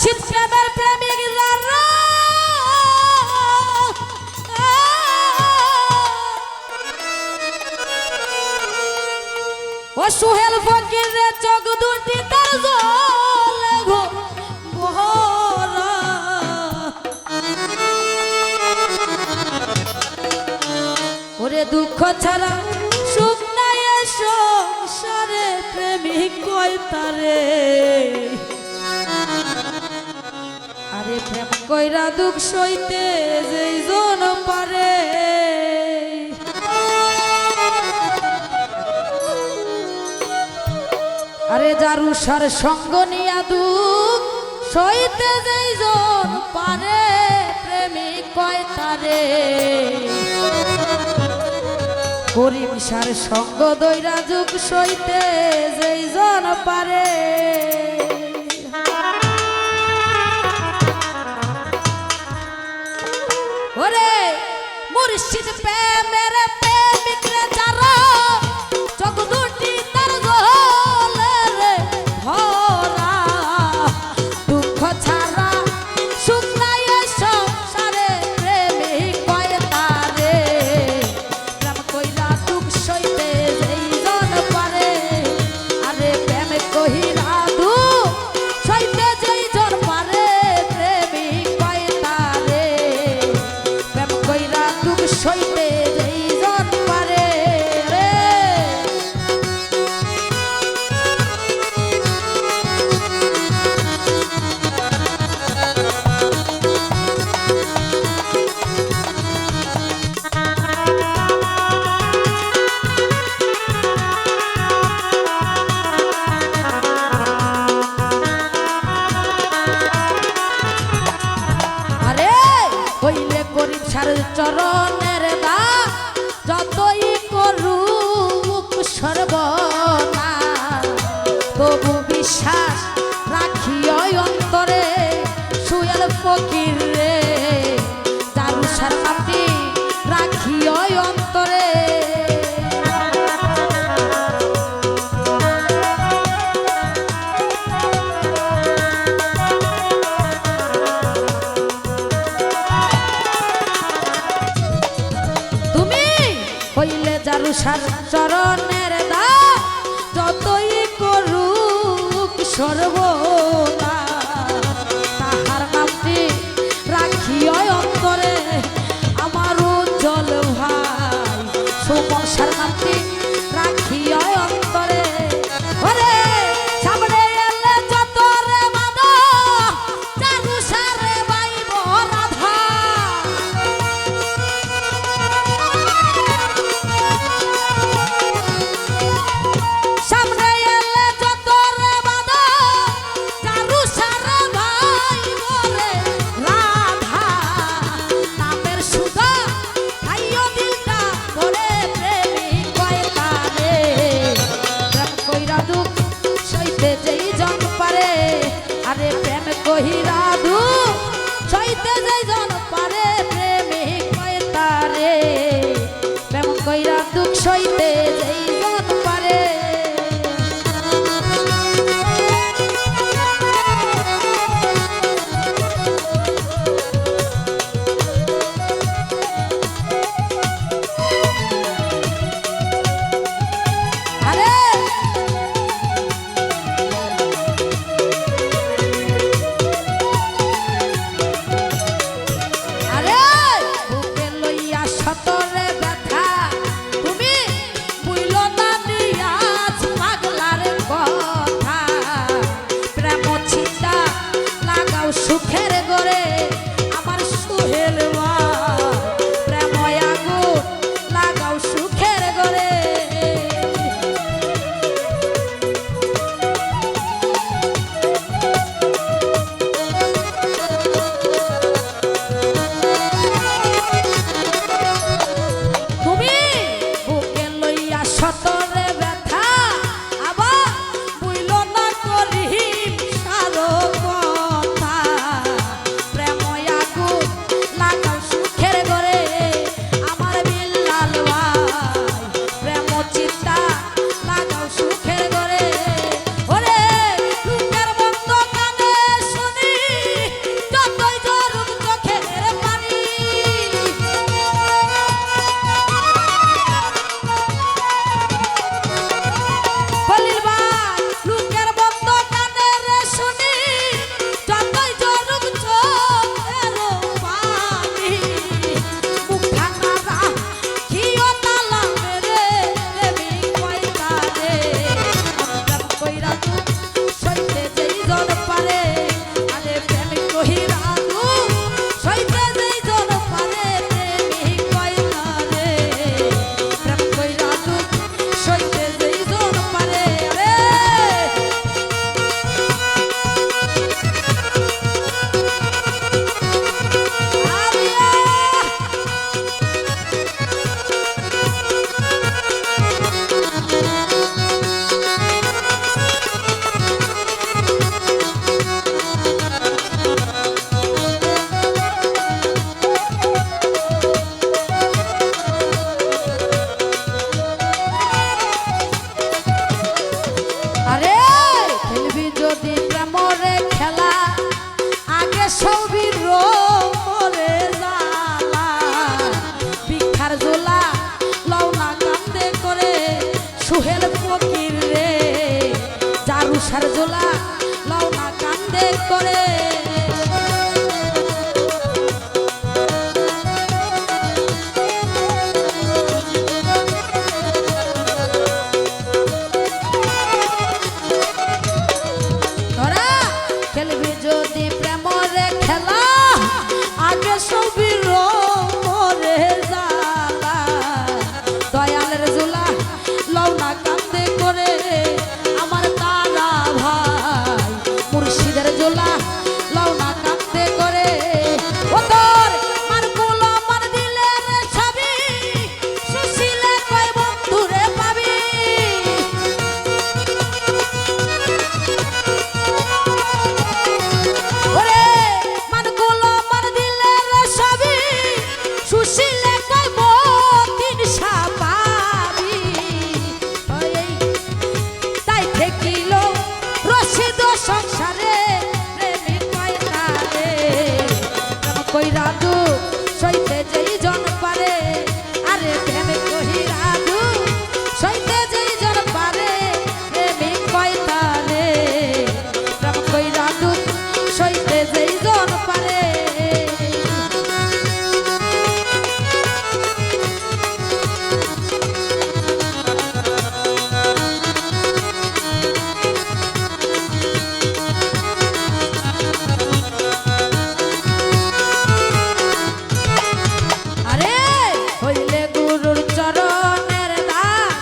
মুর্শিদ প্রেমের প্রেমিক যারা ও সোহেল ফকিরের চোখ দুটি তার জলে ভরা ওরে দুঃখ ছাড়া সুখ নাই এ সংসারে প্রেমিক কয় তারে আরে প্রেম কইরা দুঃখ সইতে যেই জন পারে আরে জারুষার সঙ্গ নিয়া দুঃখ সইতে যেই জন পারে প্রেমিক কয় তারে গরিব সার সঙ্গ দইরা যুগ সইতে যেই জন পারে ওরে মুর্শিদ প্রেমের প্রেমিক রে যারা চোখ দুটি তার জলে রে ভরা দুঃখ ছাড়া সুখ নাই এ সংসারে প্রেমিক কয় তারে প্রেম কইরা দুঃখ সইতে যেই জন পারে আরে প্রেম কইরা দুঃখ সইতে যেই জন পারে প্রেমিক কয় তারে প্রেম কইরা দুঃখ সইতে যেই জন পারে রে আরে কইলে গরিব সার চরণের দা যতই করুক সর্বনা তবু বিশ্বাস রাখিও অন্তরে সুয়েল ফকির রে জারুষার নামটি রাখিও অন্তরে হইলে জারুষার চরণের দা যতই করুক সর্বনা তাহার নামটি রাখিও অন্তরে আমার উজ্জ্বল ভাই সুমনসার নামটি রাখিও অন্তরে ওরে সামনে এলে যত রে মানো জারুষারে বাইব রাধা সামনে এলে যত রে বাধা জারুষারে বাইব রে রাধা নামের সুধা খাইও দিলটা ধরে প্রেমিক কয় তারে প্রেম কইরা দুঃখ সইতে যেই জন পারে আরে প্রেম কইরা দুঃখ সইতে যেই জন পারে প্রেমিক কয় তারে প্রেম কইরা দুঃখ সইতে যেই জন পারে আরে লাউ না কান্দে করে তোরা খেলবি যদি প্রেমরে খেলা আগে সবির মরে জালা দয়ালের জুলা লাউ না কান্দে করে আমার তারা ভাই মুর্শিদের জোলা লাউ না কান্দে করে ও তোর মান গোলা মান দিলে রে ছবি সুশীলে কই বন্ধুরে পাবি ওরে মান গোলা মান দিলে রে ছবি সুশীলে কই বতিন সাপাবি তাই থেকিল রশিদ সংসারে প্রেমিক পায়তারে প্রেম কইরা দু সইতে যেই জন পারে আরে প্রেম কইরা দু সইতে যেই জন পারে প্রেমিক পায়তারে প্রেম কইরা দু সইতে যেই জন পারে আরে হইলে গুরুর চরণের দাস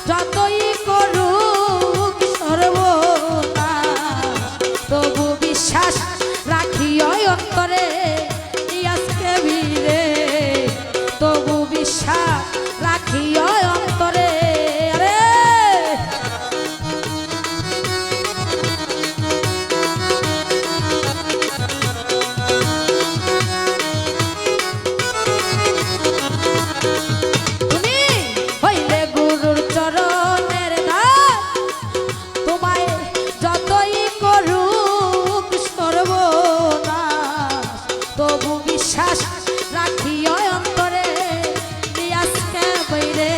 যতই করুক সর্বনাশ তবু বিশ্বাস রাখিও অন্তরে আজকে বীরে তবু বিশ্বাস রাখিও অন্তরে আরে তুমি হইলে গুরুর চরণের দাস তোমায় যতই করুক সর্বনাশ তবু বিশ্বাস রাখিও অন্তরে আজকে বৈরে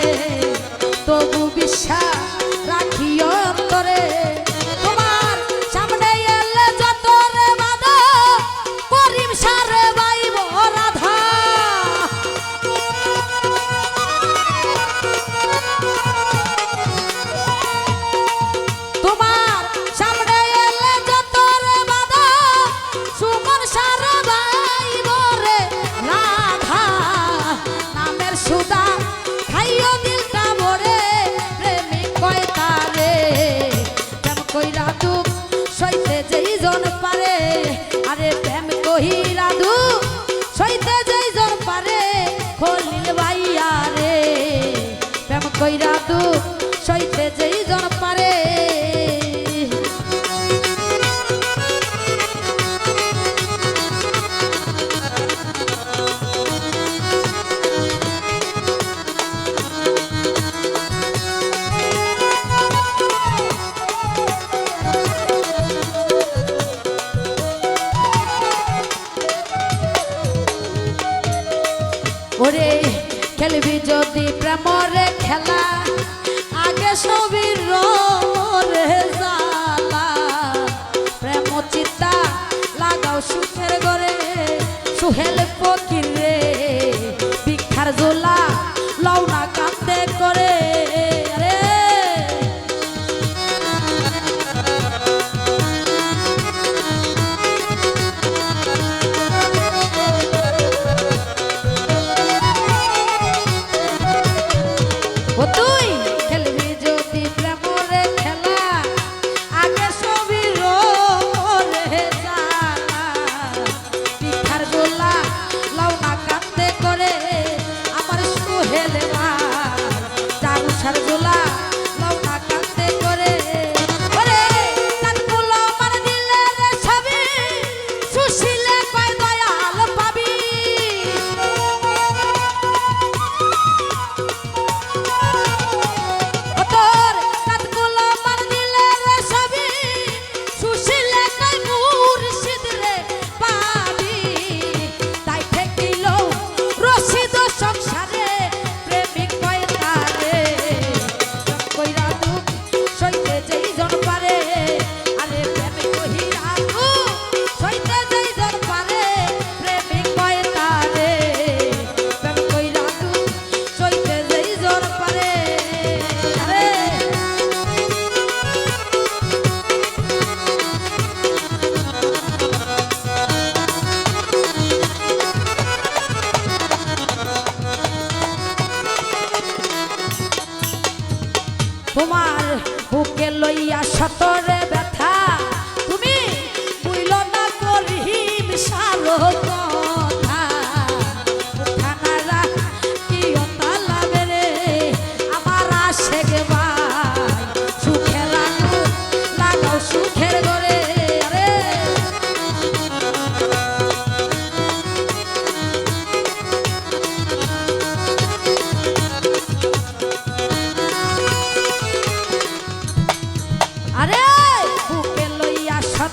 তবু বিশ্বাস রাখিও অন্তরে তোমার সামনে এলে যত রে বাধা করিম সারে বাইব রাধা তোমার সামনে এলে যত রে বাধা সুমন সারা বাইব রে রাধা নামের সুদা খাইও দিলটা ভরে প্রেমিক কয় তারে প্রেম কইরা দুঃখ সইতে যেই জন পারে আরে প্রেম কইরা দুঃখ সইতে যেই জন পারে খলিল ভাইয়া রে প্রেম কইরা দুঃখ সইতে যেই জন পারে ওরে খেলবি যদি প্রেমরে খেলা আগে সবির রে জালা প্রেম চিত্তা লাগাও সুখের গরে সুহেল ফকির রে ভিক্ষার জোলা লাউ না কান্দে করে আরে ও তুই খেলবি যদি প্রেমরে খেলা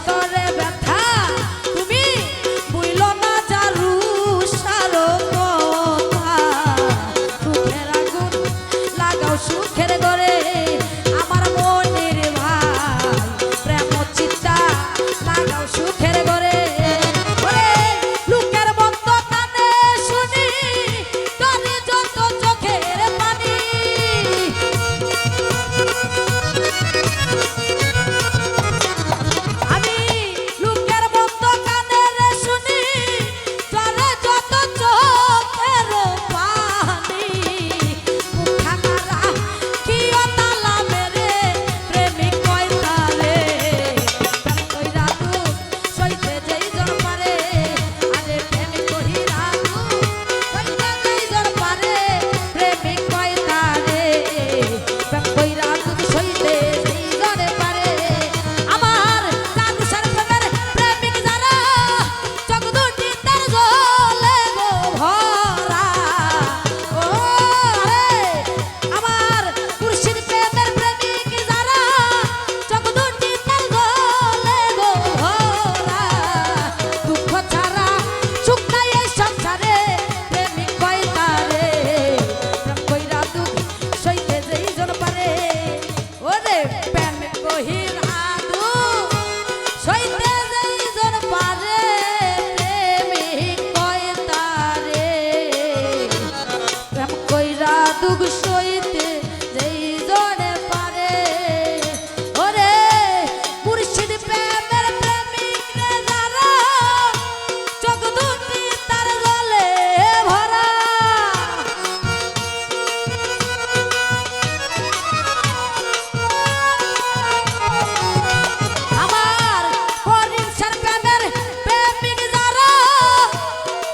তরে ব্যথা তুমি বুইল না জারু সারো কথা সুখের আগুন লাগাও সুখের ঘরে আমার মনের ভাই প্রেম চিত্তা লাগাও সুখের ঘরে ওরে লোকের মন্দ কানে শুনি তরে যত চোখের পানি আমি লোকের মন্দ কানে রে শুনি তরে যত চোখের পানি মুখানারা কি অতালা মেরে প্রেমিক কয়তালে কইরা তু সইতে যেই জন পারে আরে প্রেমিক কইরা তু সইতে যেই জন পারে প্রেমিক কয়তালে কইরা তু সইতে যেই জন পারে আমার কানুসার প্রেমের প্রেমিক যারা চোখ দুটি তার জলে গো ভরা ও রে আমার মুর্শিদ প্রেমের প্রেমিক যারা চোখ দুটি তার জলে গো ভরা দুঃখ ছাড়া সুখ নাই এই সংসারে প্রেমিক কয়তারে প্রেম কইরা দুঃখ সইতে যেই জন পারে ওরে প্রেমিক কইরা দুঃখ সইতে যেই জন পারে প্রেমিক কয়তারে প্রেম কইরা দুঃখ সইতে যেই জন পারে ওরে মুর্শিদ প্রেমের প্রেমিক রে যারা চোখ দুটি তার জলে ভরা আমার হরিণসার প্রেমের প্রেমিক যারা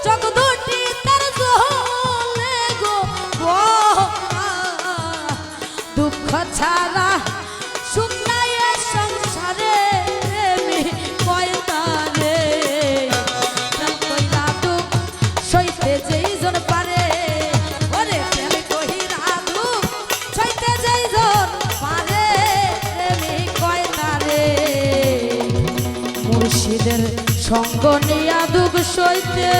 চোখ দুটি তার জলে গো ভরা দুঃখ ছাড়া সুখ নাই এ সংসারে প্রেমিক কয়তারে প্রেম কইরা দুঃখ সইতে যেই জন পারে ওরে প্রেমিক কইরা দুঃখ সইতে যেই জন পারে প্রেমিক কয়তারে মুর্শিদের সঙ্গ নিয়া দুঃখ সইতে